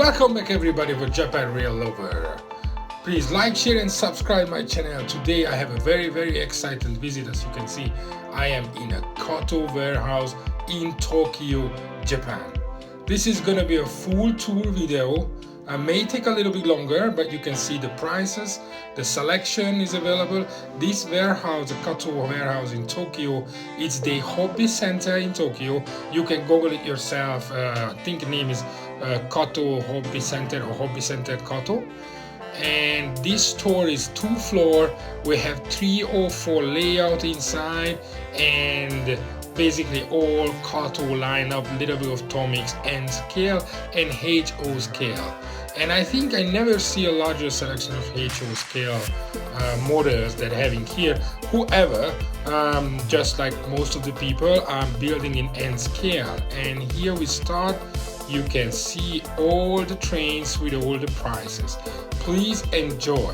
Welcome back everybody for Japan Real Lover. Please like, share and subscribe my channel. Today I have a very excited visit. As you can see, I am in a Kato warehouse in Tokyo, Japan. This is gonna be a full tour video. I may take a little bit longer, but you can see the prices, the selection is available. This warehouse, the Kato warehouse in Tokyo, it's the hobby center in Tokyo. You can Google it yourself. I think the name is Kato Hobby Center or Hobby Center Kato. And this store is 2 floors. We have 304 layout inside, and basically all Kato lineup, little bit of Tomix N scale and HO scale. And I think I never see a larger selection of HO scale models that having here. However, just like most of the people, I'm building in N scale. And here we start. You can see all the trains with all the prices. Please enjoy.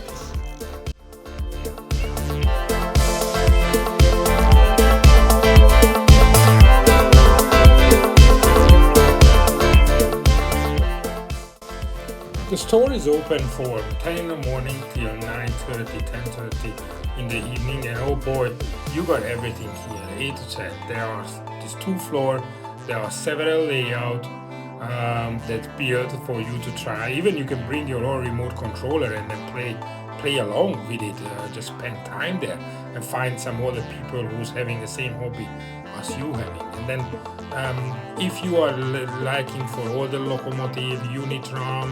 The store is open from 10 in the morning till 9:30, 10:30 in the evening, and oh boy, you got everything here, A to Z. There are these 2 floors, there are several layouts that's built for you to try. Even you can bring your own remote controller and then play along with it. Just spend time there and find some other people who's having the same hobby as you having. And then if you are liking for all the locomotive, Unitram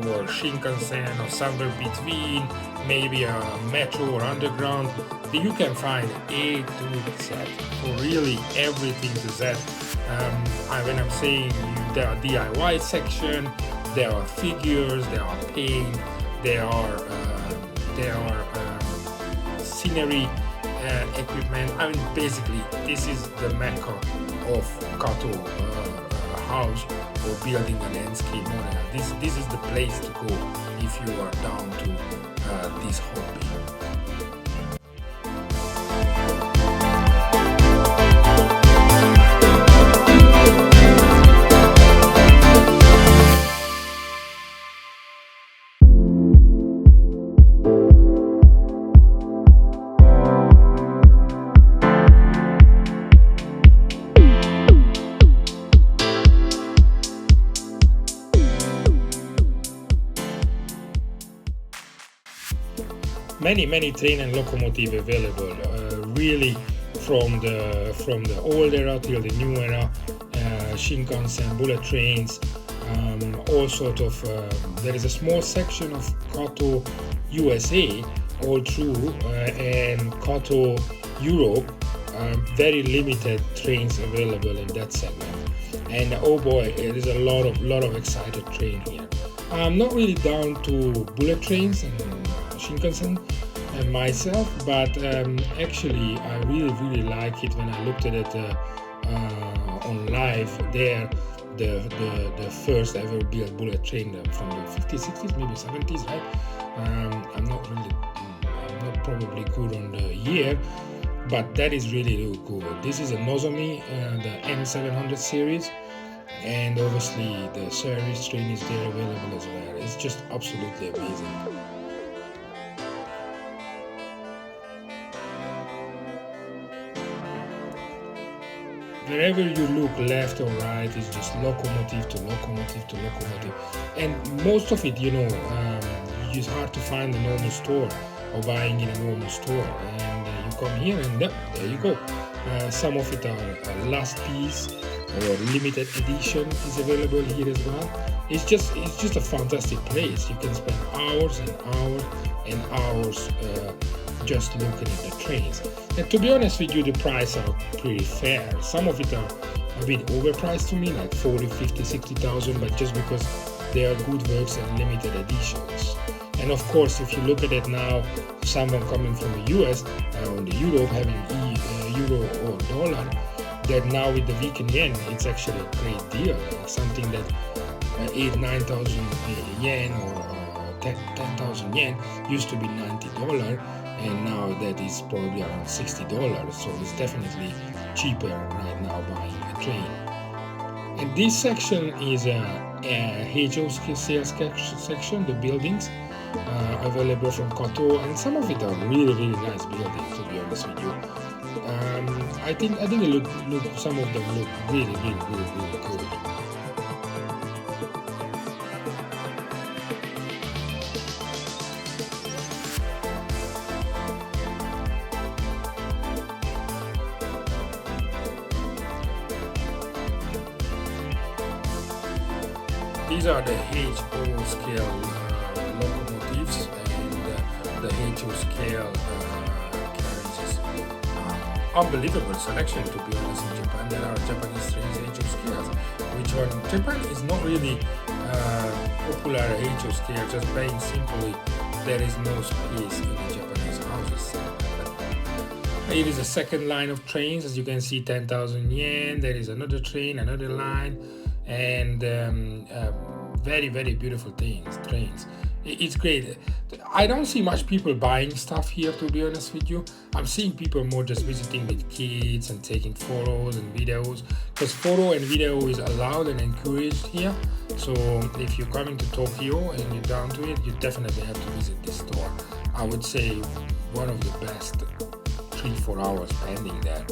or Shinkansen or somewhere between, maybe a metro or underground, you can find A to Z for really everything to Z. When I'm saying there are DIY section, there are figures, there are paint, there are scenery equipment. I mean, basically, this is the mecca of Kato house or building a landscape model. This is the place to go if you are down to this hobby. Many train and locomotive available, really from the old era till the new era, Shinkansen, bullet trains, all sort of. There is a small section of Kato USA all through, and Kato Europe. Very limited trains available in that segment, and oh boy, it is a lot of excited train here. I'm not really down to bullet trains and Shinkansen and myself, but actually I really like it when I looked at it on live there. The first ever built bullet train from the 50s, 60s, maybe 70s, right? I'm not probably good on the year, but that is really cool. This is a Nozomi, the N700 series, and obviously the service train is there available as well. It's just absolutely amazing. Wherever you look, left or right, is just locomotive to locomotive to locomotive, and most of it, it's hard to find a normal store or buying in a normal store. And you come here, and there you go. Some of it are last piece or limited edition is available here as well. It's just a fantastic place. You can spend hours and hours and hours just looking at the trains. And to be honest with you, the prices are pretty fair. Some of it are a bit overpriced to me, like 40, 50, 60,000, but just because they are good works and limited editions. And of course, if you look at it now, someone coming from the US or the Europe having euro or dollar, that now with the weakened yen, it's actually a great deal. Like something that 8,000-9,000 yen or 10,000 yen used to be $90, and now that is probably around $60. So it's definitely cheaper right now buying a train. And this section is a HO sales section, the buildings available from Kato, and some of it are really, really nice buildings, to be honest with you. I think it look some of them look really, really, really, really good. These are the HO scale locomotives and the HO scale carriages. Unbelievable selection, to be honest, in Japan. There are Japanese trains HO scales, which one Japan is not really popular HO scale, just plain simply there is no space in the Japanese houses. It is a second line of trains, as you can see, 10,000 yen. There is another train, another line, and very, very beautiful trains. It's great. I don't see much people buying stuff here, to be honest with you. I'm seeing people more just visiting with kids and taking photos and videos, because photo and video is allowed and encouraged here. So if you're coming to Tokyo and you're down to it, you definitely have to visit this store. I would say one of the best 3-4 hours spending there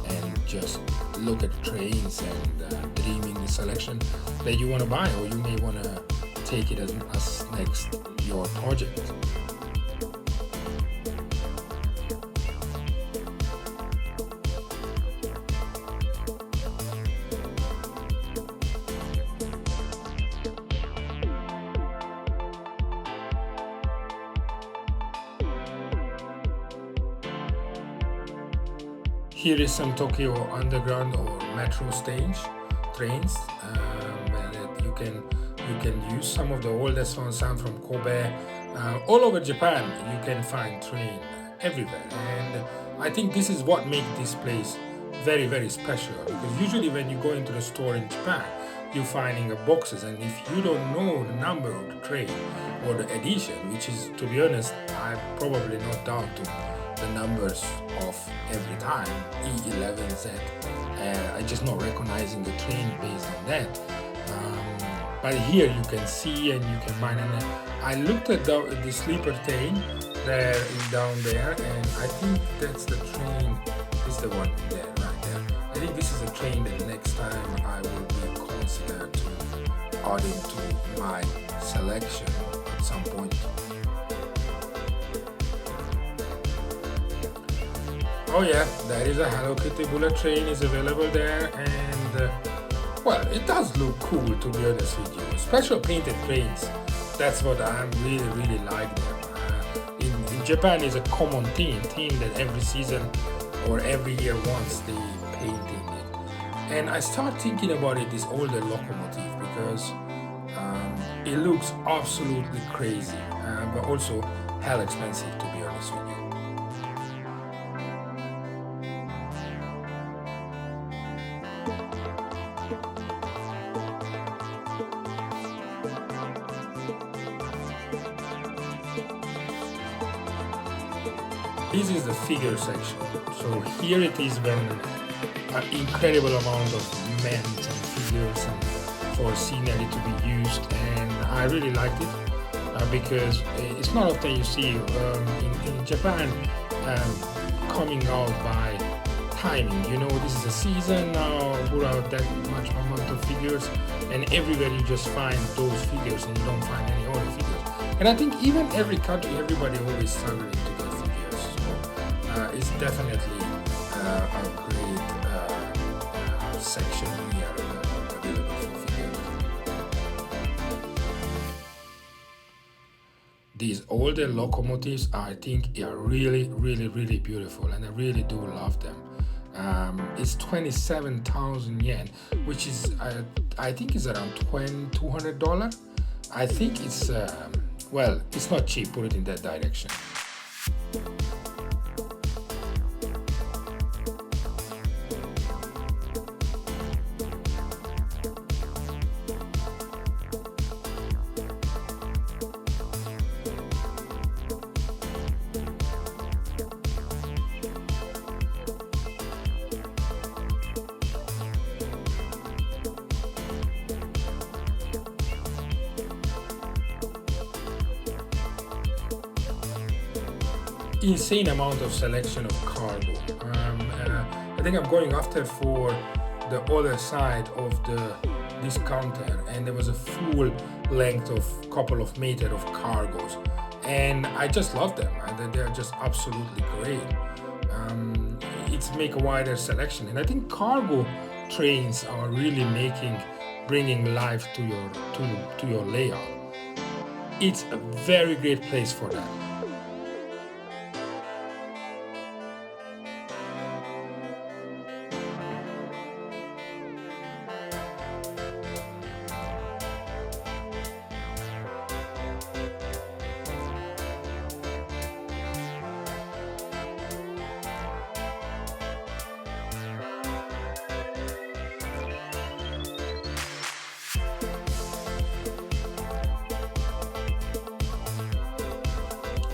and just look at trains and dreaming the selection that you want to buy, or you may want to take it as next your project. Here is some Tokyo underground or metro trains that you can use. Some of the oldest ones, some from Kobe. All over Japan you can find train everywhere, and I think this is what makes this place very, very special, because usually when you go into the store in Japan, you're finding boxes, and if you don't know the number of the train or the edition, which is, to be honest, I'm probably not down to the numbers of every time, E11Z, I'm just not recognizing the train based on that. But here you can see and you can find, and I looked at the sleeper train that is down there, and I think that's the train, is the one there, right there. I think this is a train that next time I will be considered to add into my selection at some point. Oh yeah, there is a Hello Kitty bullet train is available there, and well, it does look cool, to be honest with you. Special painted trains, that's what I really, really like them. In Japan is a common theme that every season or every year once they painting it. And I start thinking about it, this older locomotive, because it looks absolutely crazy, but also hell expensive, to be honest with you. This is the figure section. So here it is when an incredible amount of men and figures and for scenery to be used, and I really liked it because it's not often you see in Japan coming out by timing. You know, this is a season now, put out that much amount of figures, and everywhere you just find those figures and you don't find any other figures. And I think even every country, everybody always struggling to get figures. It's definitely a great section here available for figures. These older locomotives, I think, are really, really, really beautiful, and I really do love them. It's 27,000 yen, which is I think is around $200. I think it's well, it's not cheap. Put it in that direction. insane amount of selection of cargo. I think I'm going after for the other side of the this counter, and there was a full length of couple of meter of cargos, and I just love them. And they're just absolutely great. It's make a wider selection, and I think cargo trains are really bringing life to your layout. It's a very great place for that.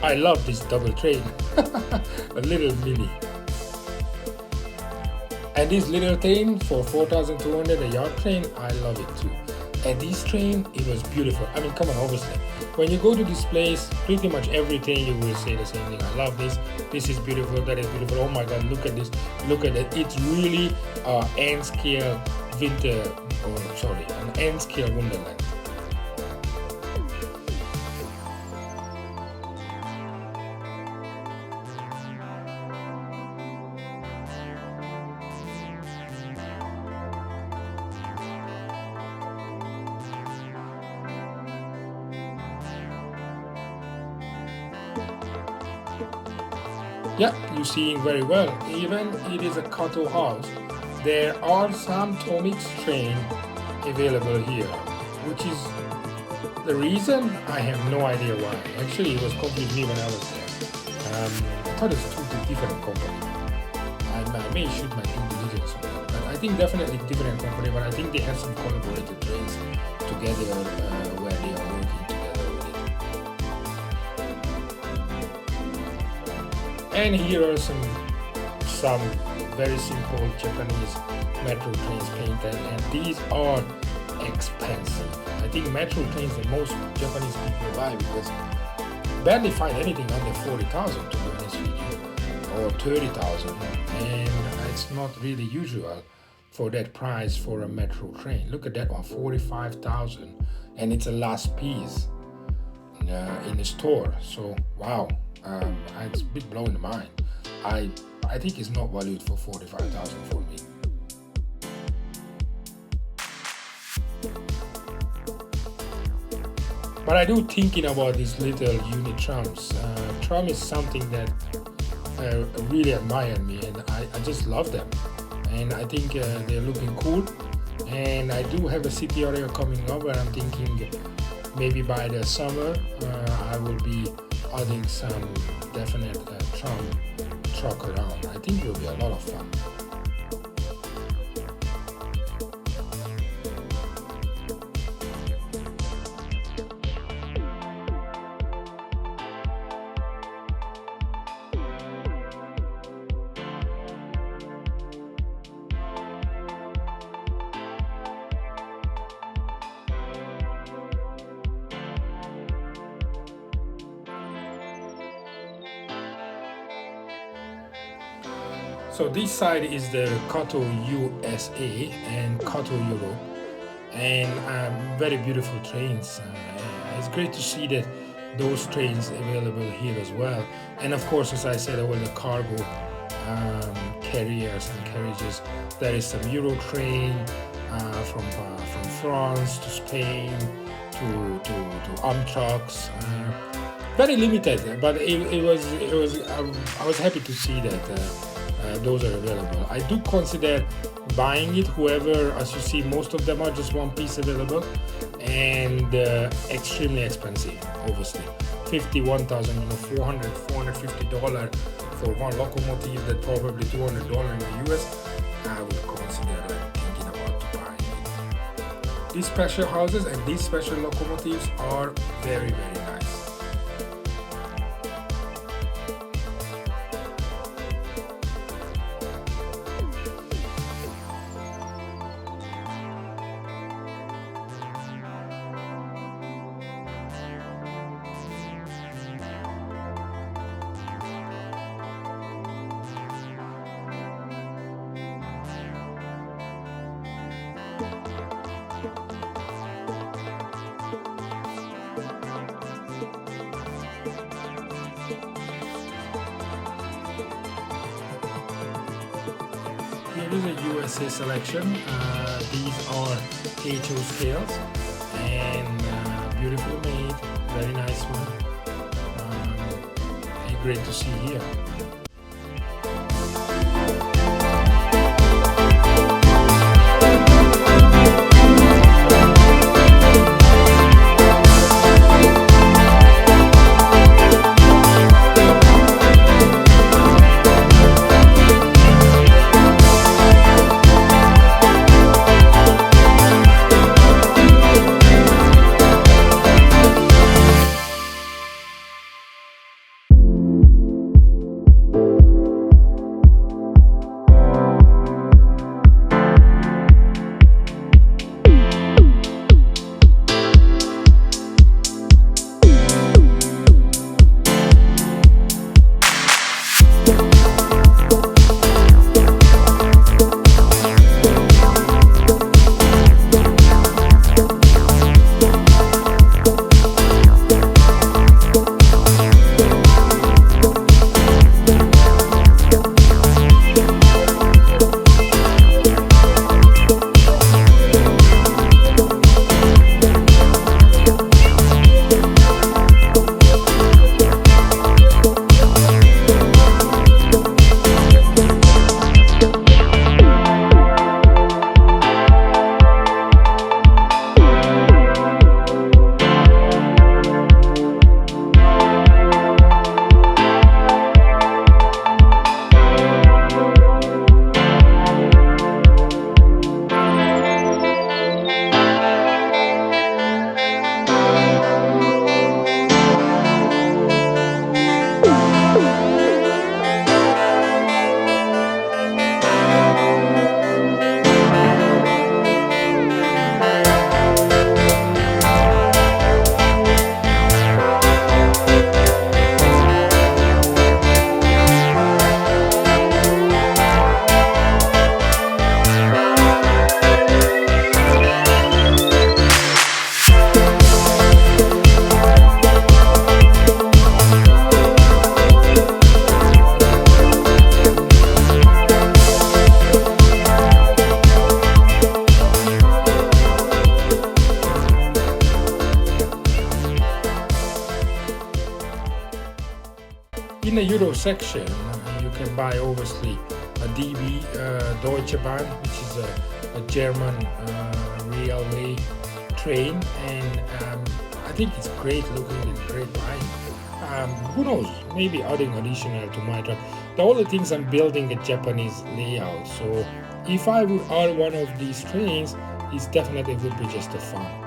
I love this double train, a little mini. And this little train for 4,200, a yard train, I love it too. And this train, it was beautiful. I mean, come on, obviously. When you go to this place, pretty much everything you will say the same thing. I love this. This is beautiful. That is beautiful. Oh my God, look at this. Look at it. It's really N scale an N scale Wonderland. Yeah, you're seeing very well. Even it is a Kato house. There are some Tomix train available here, which is the reason I have no idea why. Actually, it was confused me when I was there. I thought it's two different companies. I may shoot my due diligence on that, but I think definitely different company. But I think they have some collaborated trains together where they are working together with it. And here are some very simple Japanese metro trains painted, and these are expensive. I think metro trains the most Japanese people buy because barely find anything under 40,000 to be honest with you, or 30,000, and it's not really usual for that price for a metro train. Look at that one, 45,000, and it's a last piece in the store. So wow, it's a bit blowing the mind. I think it's not valued for 45,000 for me. But I do thinking about these little unit trams. Tram is something that really admire me, and I just love them. And I think they're looking cool. And I do have a city area coming up where I'm thinking maybe by the summer I will be adding some definite tram truck around. I think it will be a lot of fun. So this side is the Kato USA and Kato Europe, and very beautiful trains. It's great to see that those trains available here as well. And of course, as I said, all the cargo carriers and carriages. There is some Euro train from France to Spain to Amtrak's. Very limited, but it was. I was happy to see that. Those are available. I do consider buying it. Whoever, as you see, most of them are just one piece available, and extremely expensive. Obviously, 51,000, $450 for one locomotive. That probably $200 in the US. I would consider thinking about buying it. These special houses and these special locomotives are very, very nice. Here is a USA selection. These are HO scales and beautifully made, very nice one. And great to see here. In the Euro section, you can buy obviously a DB Deutsche Bahn, which is a German railway train, and I think it's great looking and great buying. Who knows, maybe adding additional to my truck. The only things I'm building a Japanese layout, so if I would add one of these trains, it definitely would be just a fun.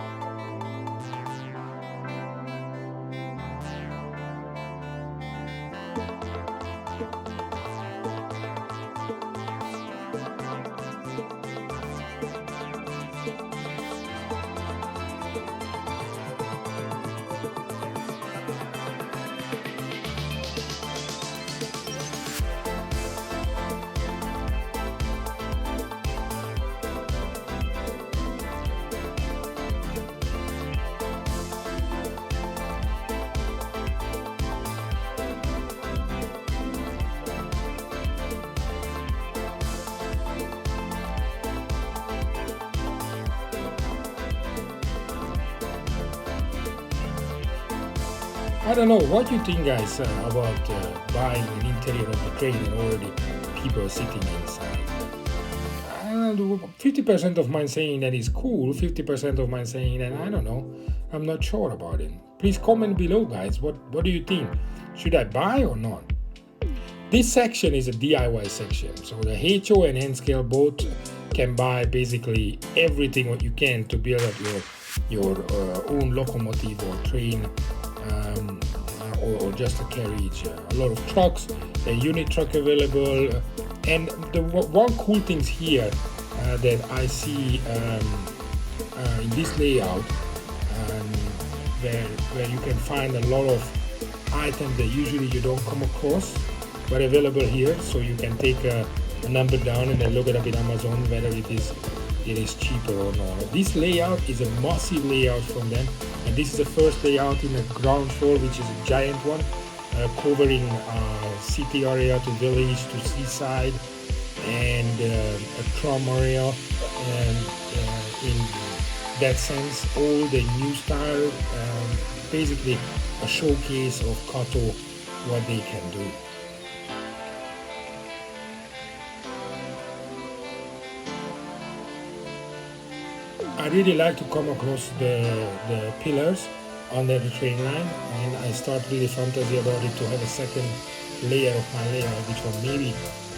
I don't know, what do you think guys about buying an interior of the train and already people sitting inside? 50% of mine saying that is cool, 50% of mine saying that I don't know, I'm not sure about it. Please comment below guys, what do you think? Should I buy or not? This section is a DIY section, so the HO and N scale both can buy basically everything what you can to build up your own locomotive or train, or just a carriage. A lot of trucks, a unit truck available, and the one cool things here that I see in this layout, where you can find a lot of items that usually you don't come across, but available here, so you can take a number down and then look it up in Amazon whether it is cheaper or not. This layout is a massive layout from them, and this is the first layout in the ground floor, which is a giant one, covering city area to village to seaside, and a tram area, and in that sense, all the new style, basically a showcase of Kato, what they can do. I really like to come across the pillars under the train line, and I start really fantasy about it to have a second layer of my layout, which was maybe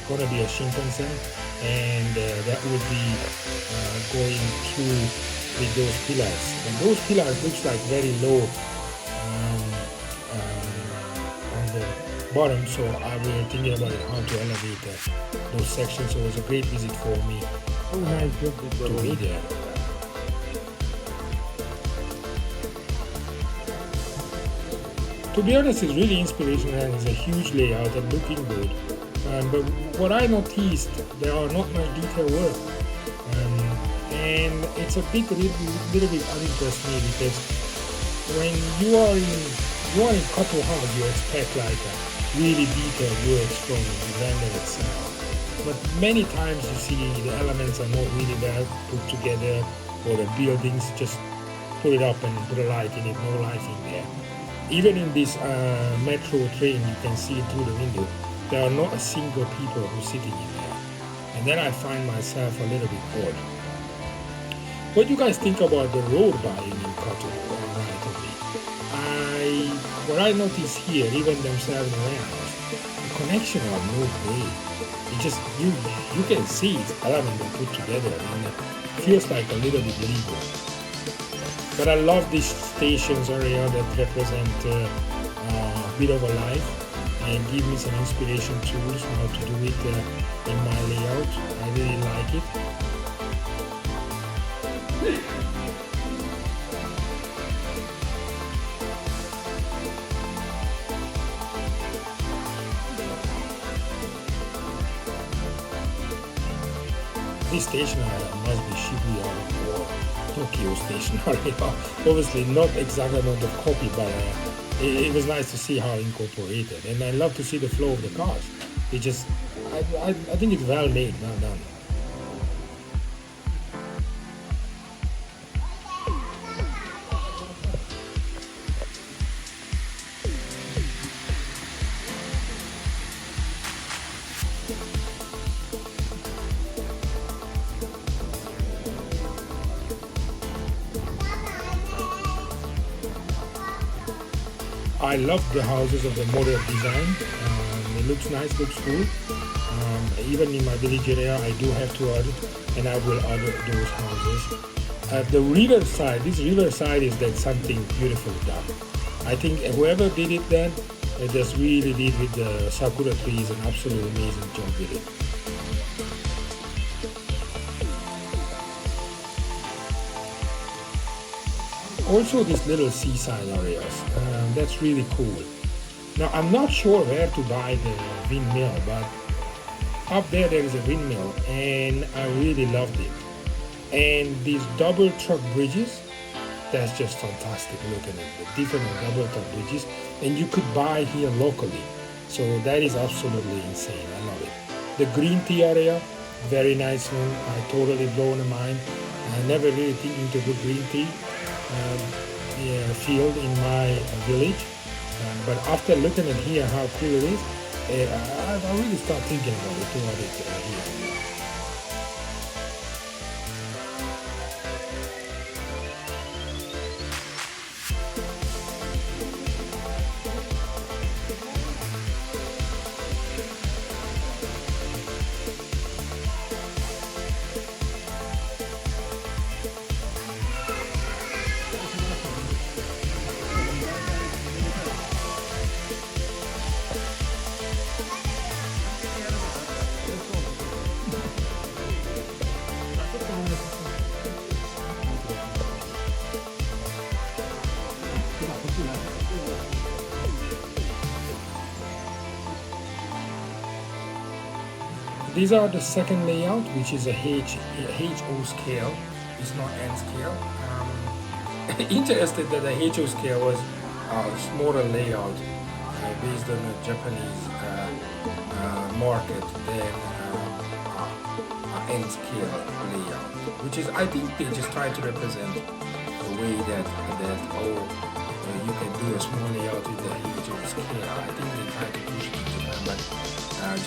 gonna be a Shinkansen, and that would be going through with those pillars. And those pillars looks like very low on the bottom, so I was thinking about it, how to elevate those sections. So it was a great visit for me to be there. To be honest, it's really inspirational and it's a huge layout and looking good. But what I noticed, there are not much detail work. And it's a little bit unimpressed me, because when you are in Kato house, you expect like a really detailed works from the vendor itself. But many times you see the elements are not really well put together, or the buildings just put it up and put a light in it, no lighting there. Even in this metro train, you can see it through the window, there are not a single people who's sitting in there. And then I find myself a little bit bored. What do you guys think about the road buying in Kato right of me? What I notice here, even themselves in the warehouse, the connection are no great. It just, you can see it's element they put together, and it feels like a little bit legal. But I love these stations area that represent a bit of a life and give me some inspiration tools how to do it in my layout. I really like it. This station area must be Shibuya or Tokyo station area. Obviously not exactly not the copy, but it was nice to see how incorporated. And I love to see the flow of the cars. It just, I think it's well made, well done. I love the houses of the modern design. It looks nice, looks cool. Even in my village area, I do have to add, and I will add those houses. The riverside, this riverside is that something beautiful done. I think whoever did it then, just really did with the sakura trees an absolute amazing job with it. Also these little seaside areas, that's really cool. Now I'm not sure where to buy the windmill, but up there is a windmill and I really loved it. And these double truck bridges, that's just fantastic looking at the different double truck bridges, and you could buy here locally. So that is absolutely insane, I love it. The green tea area, very nice one, I totally blown my mind. I never really thinking to put green tea field in my village, but after looking at here how cool it is, I really start thinking about it to add it here. These are the second layout, which is a HO scale. It's not N scale. Interested that the HO scale was a smaller layout based on the Japanese market than N scale layout, which is, I think they just try to represent the way that you can do a small layout with the huge scale. I think they try to push it in Japan, but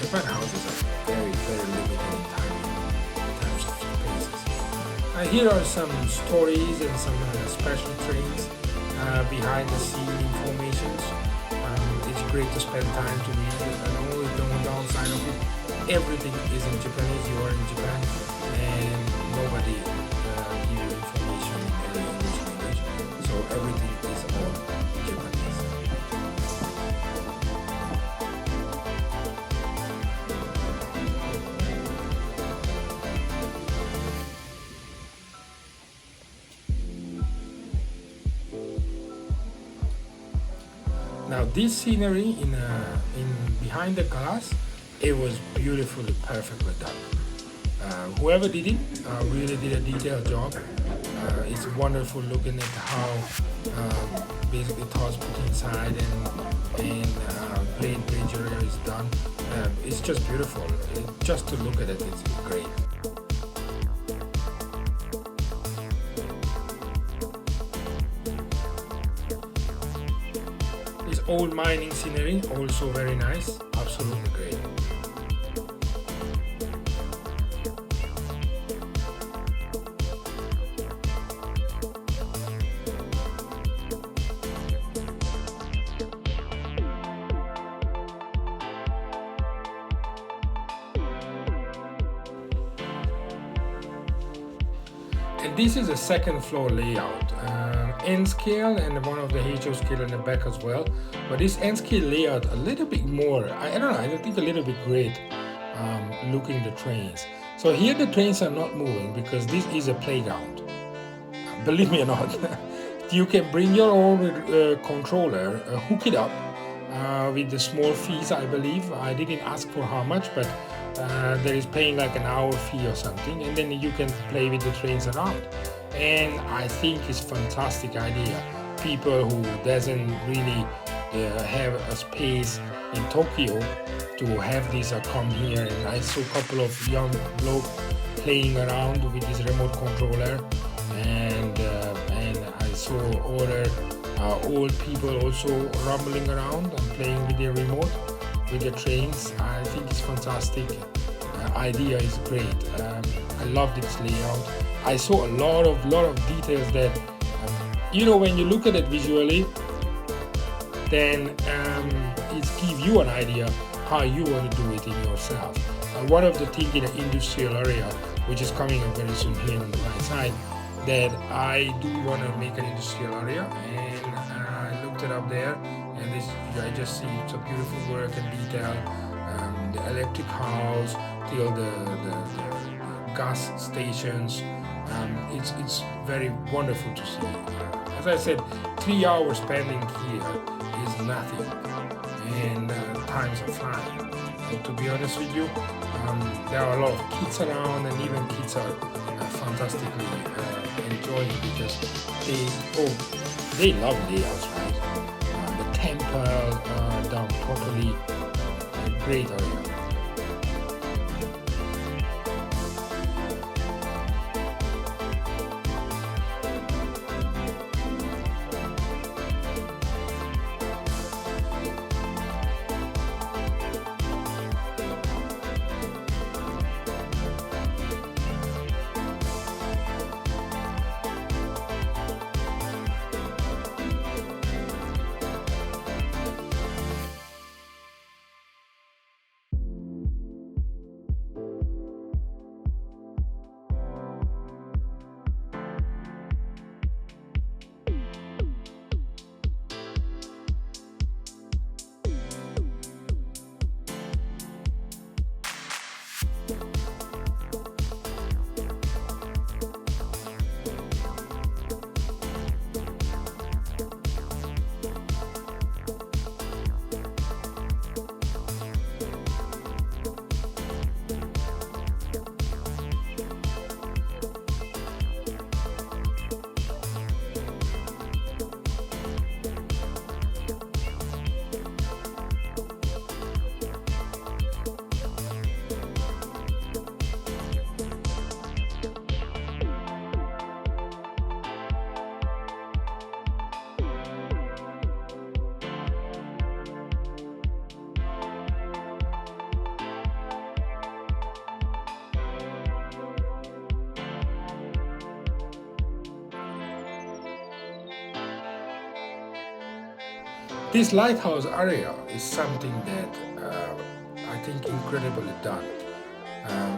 Japan houses are very, very limited in terms of spaces. Here are some stories and some special trains behind the scene informations. It's great to spend time to read it. And only the one downside of it, everything is in Japanese. You are in Japan and nobody gives you information in any English language. So everything is all Japanese. Now this scenery in behind the glass, it was beautifully, perfectly done. Whoever did it really did a detailed job. It's wonderful looking at how basically thoughts put inside and plain bridge area is done. It's just beautiful. Just to look at it, it's great. This old mining scenery, also very nice, absolutely great. And this is a second floor layout, N scale and one of the HO scale in the back as well. But this N scale layout a little bit more, I don't know, I think a little bit great looking at the trains. So here the trains are not moving because this is a playground. Believe me or not, you can bring your own controller, hook it up with the small fees, I believe. I didn't ask for how much, but there is paying like an hour fee or something, and then you can play with the trains around. And I think it's fantastic idea. People who doesn't really have a space in Tokyo to have this come here, and I saw a couple of young blokes playing around with this remote controller, and I saw other old people also rumbling around and playing with their remote with the trains. I think it's fantastic. Idea is great. I love this layout. I saw a lot of details that when you look at it visually, then it gives you an idea how you want to do it in yourself. One of the things in the industrial area, which is coming up very soon here on the right side, that I do want to make an industrial area, and I looked it up there, and this I just see it's a beautiful work and detail. The electric house till the gas stations. It's very wonderful to see. As I said, 3 hours spending here is nothing, and times are flying. And to be honest with you, there are a lot of kids around, and even kids are fantastically enjoying because they love layouts, right? The temple done properly, great area. This lighthouse area is something that I think incredibly done.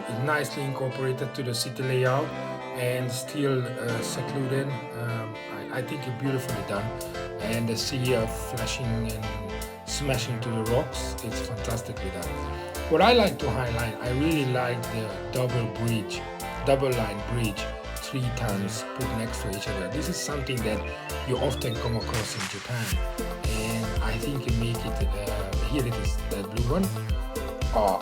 It's nicely incorporated to the city layout and still secluded. I think it's beautifully done, and the sea flashing and smashing to the rocks, it's fantastically done. What I like to highlight, I really like the double line bridge, 3 times put next to each other. This is something that you often come across in Japan, and I think you make it, here it is, the blue one. Oh,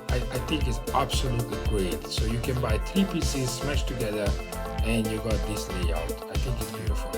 I think it's absolutely great. So you can buy 3 pieces smashed together and you got this layout. I think it's beautiful.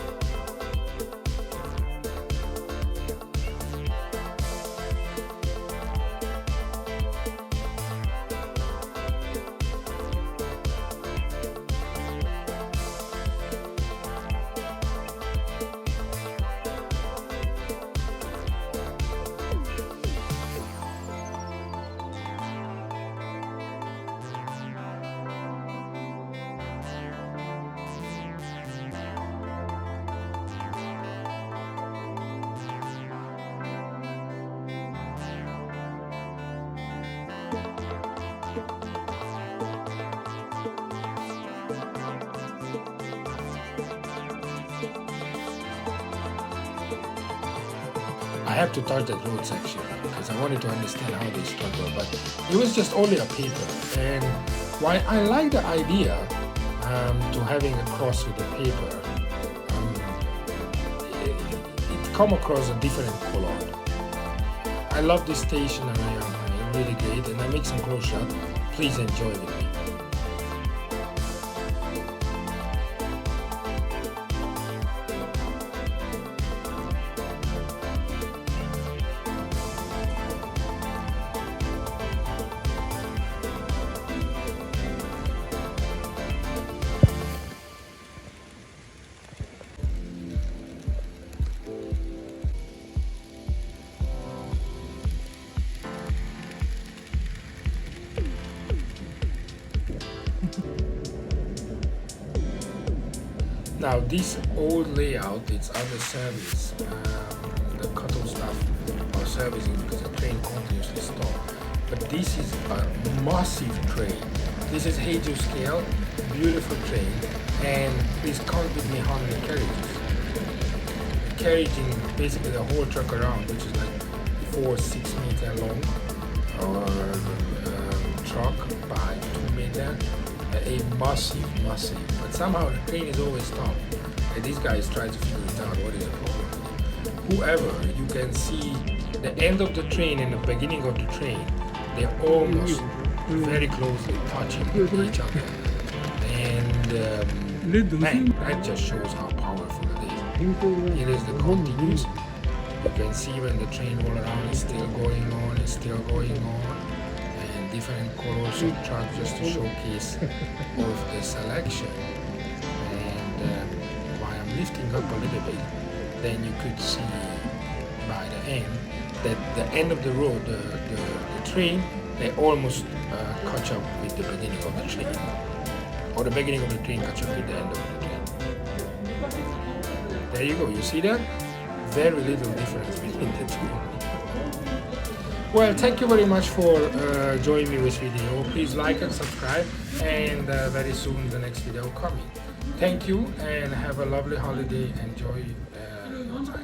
I have to touch that road section because I wanted to understand how they struggle, but it was just only a paper. And while I like the idea to having a cross with the paper, it come across a different color. I love this station area, it's really great, and I make some close shot. Please enjoy with me. Now this old layout, it's under service. The Kato staff are servicing because the train continuously stops. But this is a massive train. This is Heijo scale, beautiful train, and please count with me how many carriages. Carrying basically the whole truck around, which is like 4-6 meter long, or truck by 2 meter. A massive, but somehow the train is always stopped. And these guys try to figure it out, what is the problem. Whoever, you can see the end of the train and the beginning of the train, they're almost very closely touching each other. And man, that just shows how powerful it is. Here is the continuous. You can see when the train all around is still going on, it's still going on. Different colors of truck just to showcase of the selection. And while I'm lifting up a little bit, then you could see by the end that the end of the road, the train, they almost catch up with the beginning of the train, or the beginning of the train catch up with the end of the train. There you go. You see that? Very little difference between the two. Well, thank you very much for joining me with this video. Please like and subscribe, and very soon the next video coming. Thank you and have a lovely holiday. Enjoy your time.